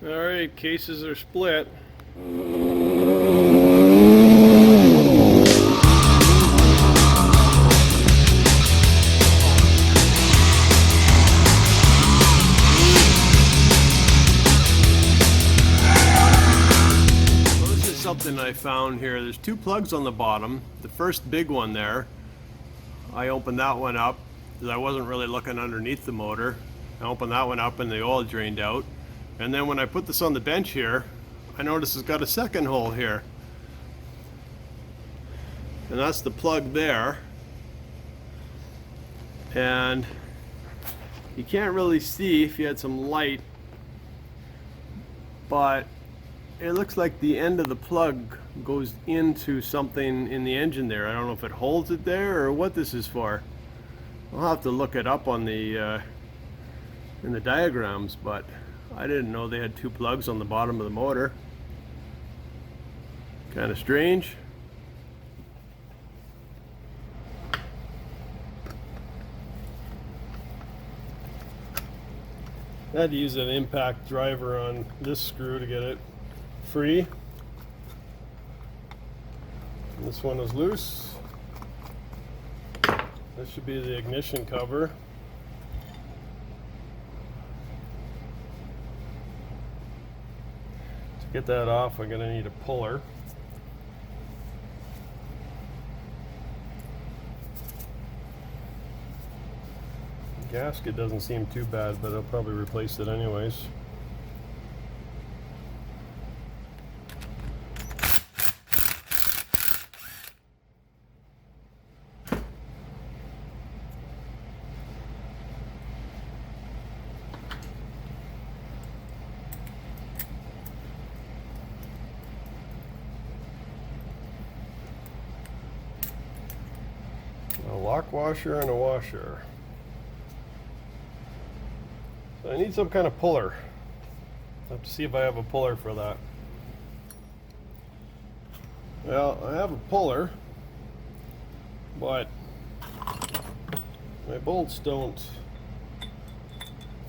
Alright, cases are split. So this is something I found here. There's two plugs on the bottom. The first big one there, I opened that one up because I wasn't really looking underneath the motor. I opened that one up and the oil drained out. And then when I put this on the bench here, I noticed it's got a second hole here. And that's the plug there. And you can't really see if you had some light, but it looks like the end of the plug goes into something in the engine there. I don't know if it holds it there or what this is for. I'll have to look it up on the in the diagrams, but I didn't know they had two plugs on the bottom of the motor. Kind of strange. I had to use an impact driver on this screw to get it free. And this one is loose. This should be the ignition cover. To get that off, I'm gonna need a puller. The gasket doesn't seem too bad, but I'll probably replace it anyways. A lock washer and a washer. So I need some kind of puller. I'll have to see if I have a puller for that. Well, I have a puller, but my bolts don't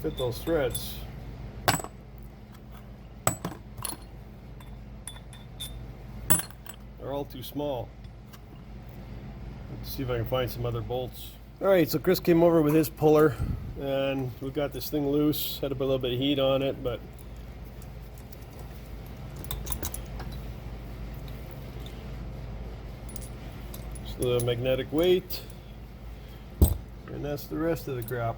fit those threads. They're all too small. Let's see if I can find some other bolts. Alright, so Chris came over with his puller and we got this thing loose. Had to put a little bit of heat on it, but it's the magnetic weight, and that's the rest of the crap.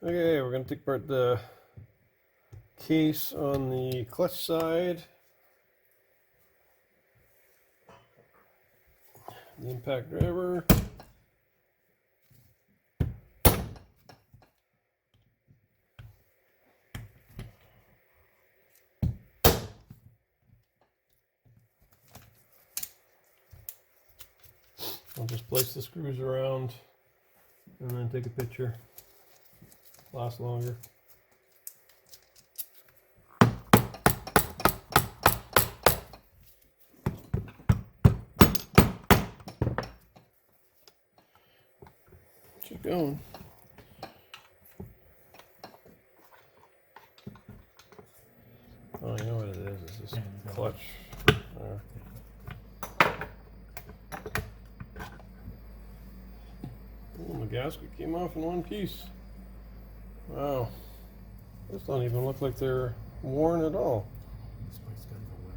Okay, we're going to take apart the case on the clutch side, the impact driver, I'll just place the screws around and then take a picture. Last longer. Keep going. Oh, you know what it is? It's this clutch. Oh, the gasket came off in one piece. Wow, those don't even look like they're worn at all. This place got no wear.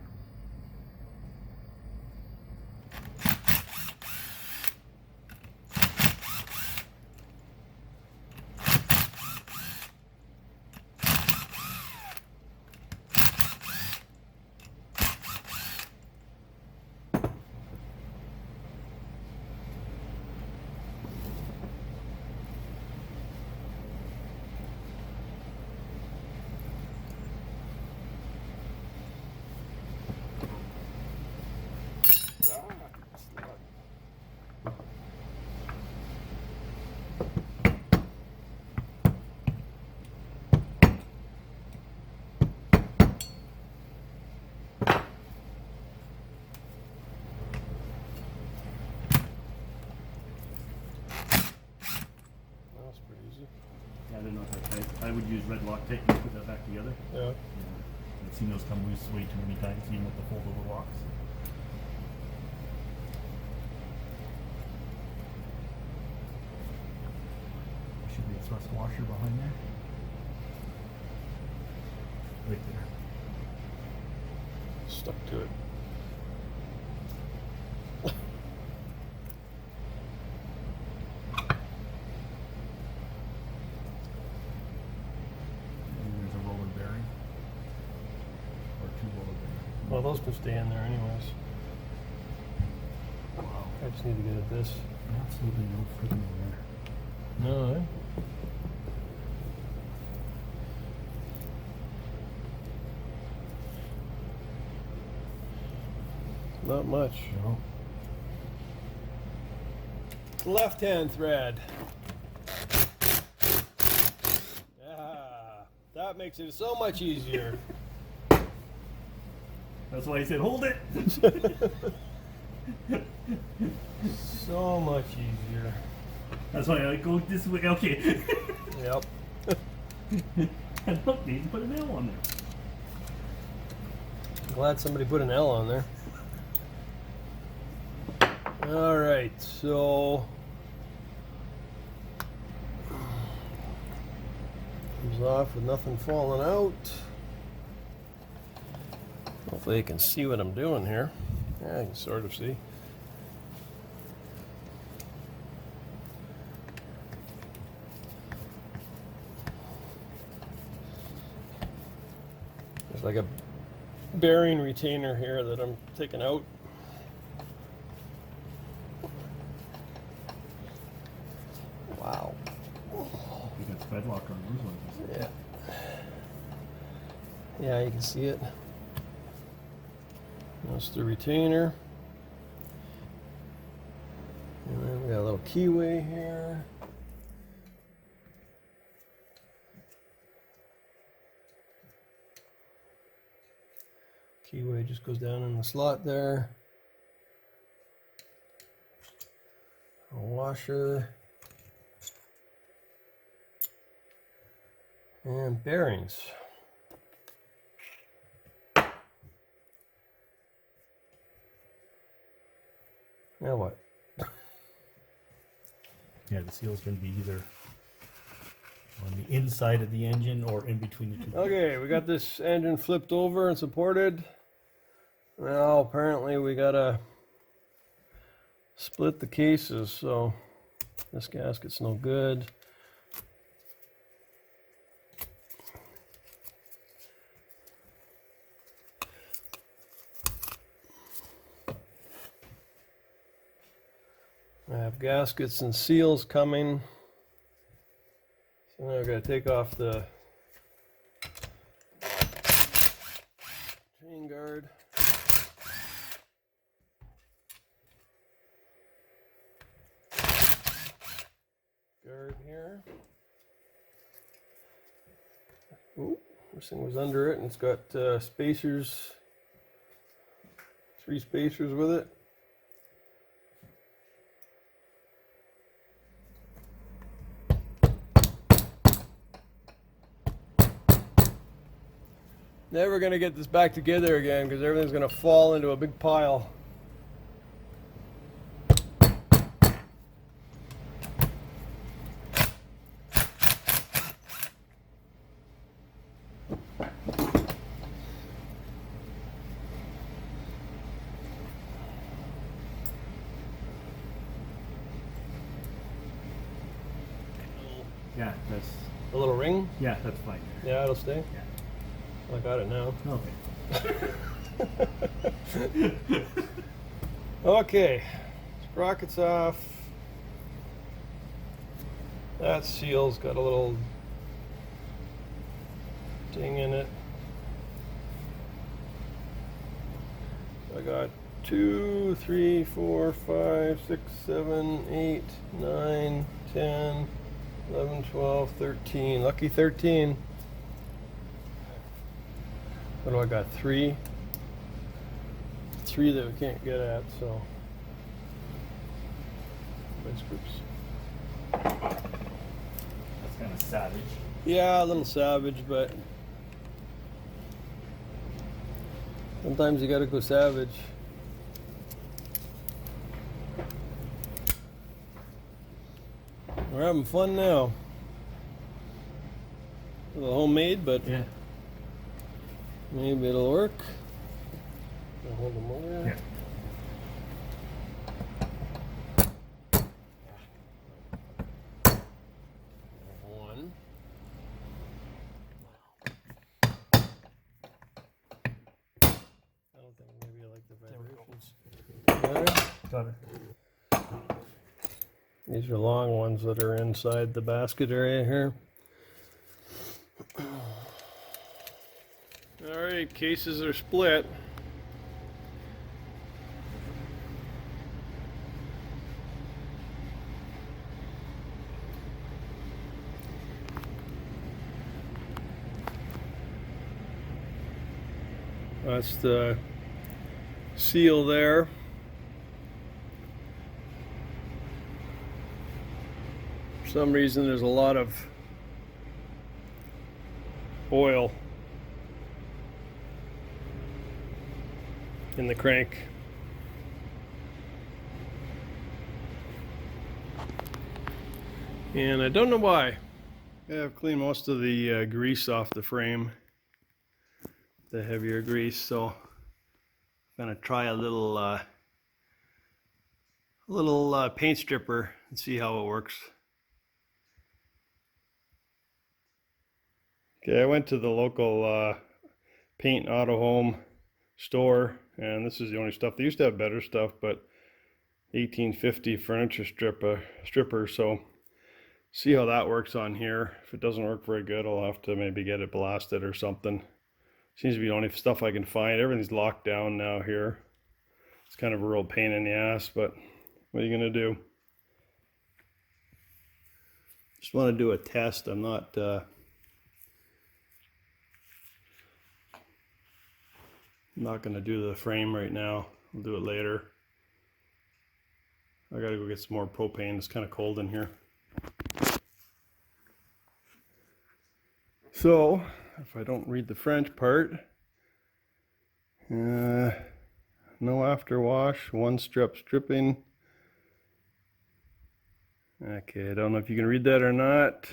would use red Loctite and put that back together. Yeah. I've seen those come loose way too many times, even with the foldable locks. Should be a thrust washer behind there. Right there. Stuck to it. And there's a roller bearing. Or two roller bearings. Well, those can stay in there anyways. Wow. I just need to get at this. Absolutely no freaking there. No, eh? Not much. No. Left-hand thread. Ah, that makes it so much easier. That's why I said hold it. So much easier. That's why I go this way. Okay. Yep. And look, they put an L on there. Glad somebody put an L on there. All right, so comes off with nothing falling out. Hopefully you can see what I'm doing here. Yeah, you can sort of see. There's like a bearing retainer here that I'm taking out. Wow. You got thread lock on those ones. Yeah. Yeah, you can see it. That's the retainer. And then we got a little keyway here. Keyway just goes down in the slot there. A washer. And bearings. Now what? Yeah, the seal is going to be either on the inside of the engine or in between the two. Okay, we got this engine flipped over and supported. Now apparently we gotta split the cases, so this gasket's no good. I have gaskets and seals coming. So now I've got to take off the chain guard. Guard here. Ooh, this thing was under it and it's got spacers, 3 spacers with it. Never gonna get this back together again because everything's gonna fall into a big pile. Yeah, that's A little ring? that's fine. Yeah, it'll stay. Yeah. I got it now. Okay. Okay, sprocket's off. That seal's got a little ding in it. I got 2, 3, 4, 5, 6, 7, 8, 9, 10, 11, 12, 13. Lucky 13. What do I got? 3? 3 that we can't get at, so. Vice grips. That's kind of savage. Yeah, a little savage, but sometimes you gotta go savage. We're having fun now. A little homemade, but Yeah. maybe it'll work. I'll hold them over. Yeah. One. I don't think maybe I like the vibrations. Better? Got it. These are long ones that are inside the basket area here. Alright, cases are split. That's the seal there. For some reason there's a lot of oil in the crank. And I don't know why. I've cleaned most of the grease off the frame, the heavier grease, so I'm gonna try a little paint stripper and see how it works. Okay, I went to the local paint auto home store, and this is the only stuff. They used to have better stuff, but 1850 furniture stripper, so see how that works on here. If it doesn't work very good, I'll have to maybe get it blasted or something. Seems to be the only stuff I can find. Everything's locked down now here. It's kind of a real pain in the ass, but what are you gonna do? Just want to do a test. I'm not going to do the frame right now. I'll do it later. I gotta go get some more propane. It's kind of cold in here. So, if I don't read the French part, no after wash, one strip stripping. Okay, I don't know if you can read that or not.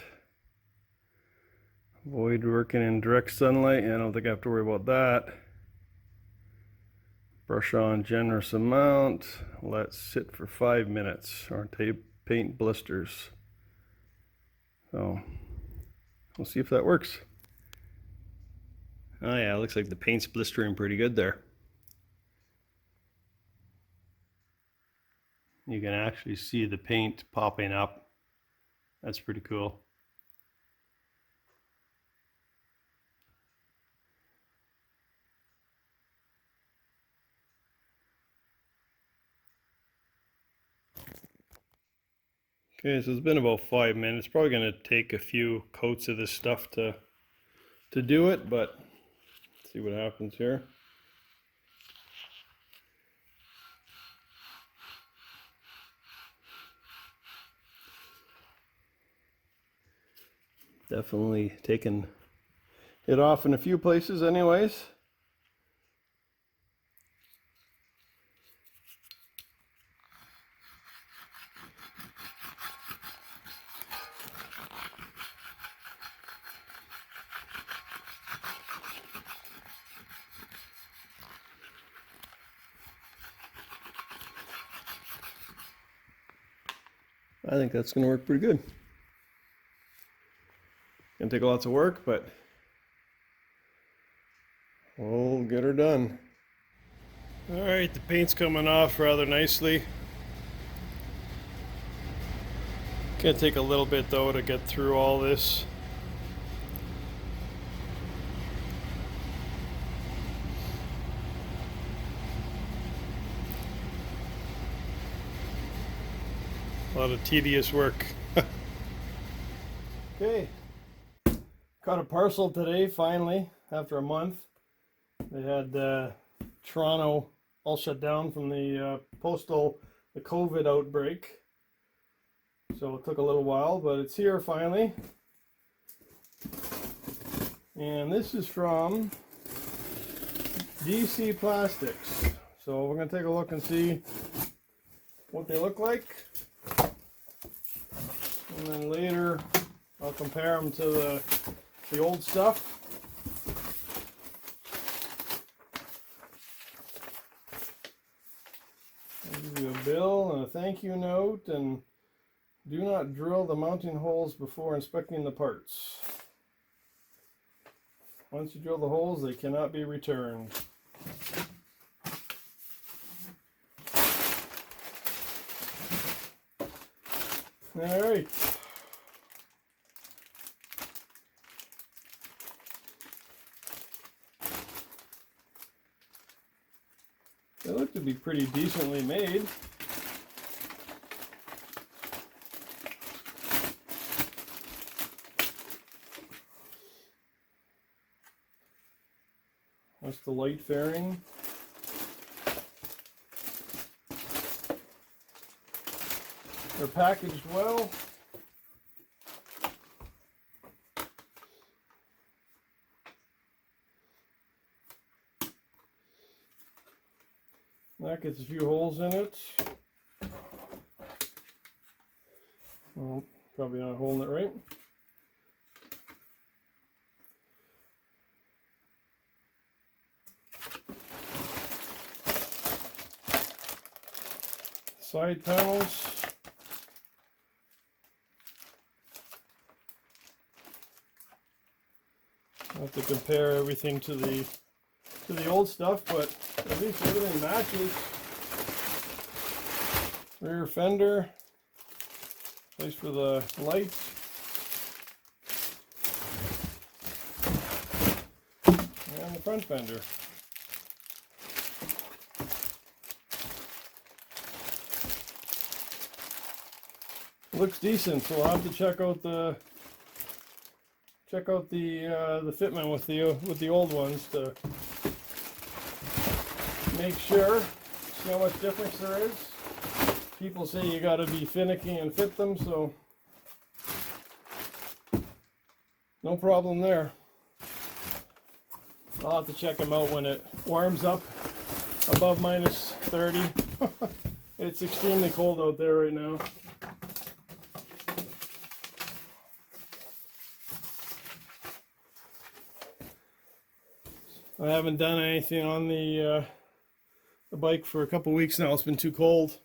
Avoid working in direct sunlight. I don't think I have to worry about that. Brush on generous amount. Let sit for 5 minutes or paint blisters. So we'll see if that works. Oh yeah, it looks like the paint's blistering pretty good there. You can actually see the paint popping up. That's pretty cool. Okay, so it's been about 5 minutes. Probably going to take a few coats of this stuff to do it, but let's see what happens here. Definitely taking it off in a few places anyways. I think that's going to work pretty good. Gonna take lots of work, but we'll get her done. All right, the paint's coming off rather nicely. Gonna take a little bit though to get through all this. A lot of tedious work. Okay, got a parcel today finally after a month. They had Toronto all shut down from the COVID outbreak. So it took a little while, but it's here finally. And this is from DC Plastics. So we're going to take a look and see what they look like. And then later I'll compare them to the old stuff. I'll give you a bill and a thank you note, and do not drill the mounting holes before inspecting the parts. Once you drill the holes, they cannot be returned. All right. They look to be pretty decently made. That's the light fairing. They're packaged well. That gets a few holes in it. Well, probably not holding it right. Side panels. I have to compare everything to the old stuff, but at least everything matches. Rear fender, place for the light, and the front fender. Looks decent, so I'll have to check out the fitment with the old ones to make sure, see how much difference there is. People say you got to be finicky and fit them, so no problem there. I'll have to check them out when it warms up above minus 30. It's extremely cold out there right now. I haven't done anything on the bike for a couple weeks now. It's been too cold.